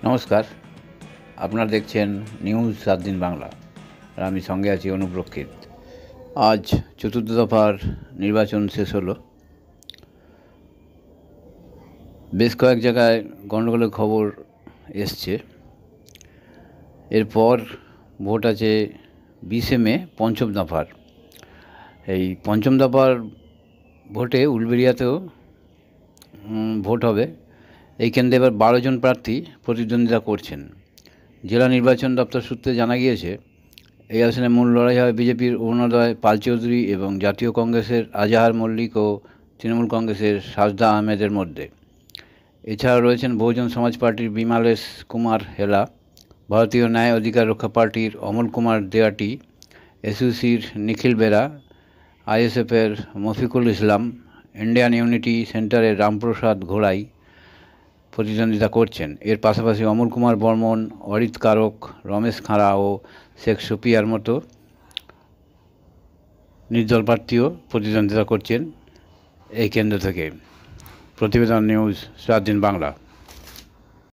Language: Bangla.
নমস্কার, আপনারা দেখছেন নিউজ 7 দিন বাংলা, আর আমি সঙ্গে আছি অনুপ্রক্ষিত। আজ চতুর্থ দফার নির্বাচন শেষ হলো। বেশ কয়েক জায়গায় গণ্ডগোলের খবর এসছে। এরপর ভোট আছে 20 মে পঞ্চম দফার। এই পঞ্চম দফার ভোটে উলবেড়িয়াতেও ভোট হবে। এই কেন্দ্রে এবার 12 জন প্রার্থী প্রতিদ্বন্দ্বিতা করছেন। জেলা নির্বাচন দপ্তর সূত্রে জানা গিয়েছে, এই আসনে মূল লড়াই হয় বিজেপির অরুণোদয় পাল চৌধুরী এবং জাতীয় কংগ্রেসের আজাহার মল্লিক ও তৃণমূল কংগ্রেসের সাজদা আহমেদের মধ্যে। এছাড়া রয়েছেন বহুজন সমাজ পার্টির বিমালেশ কুমার হেলা, ভারতীয় ন্যায় অধিকার রক্ষা পার্টির অমল কুমার দেয়াটি, এসইউসির নিখিল বেরা, আইএসএফের মফিকুল ইসলাম, ইন্ডিয়ান ইউনিটি সেন্টারের রামপ্রসাদ ঘোড়াই প্রতিদ্বন্দ্বিতা করছেন। এর পাশাপাশি অমল কুমার বর্মন, অরিত কারক, রমেশ খাঁড়া ও শেখ সুপিয়ার মতো নির্দল প্রার্থীও প্রতিদ্বন্দ্বিতা করছেন এই কেন্দ্র থেকে। প্রতিবেদন নিউজ 7 দিন বাংলা।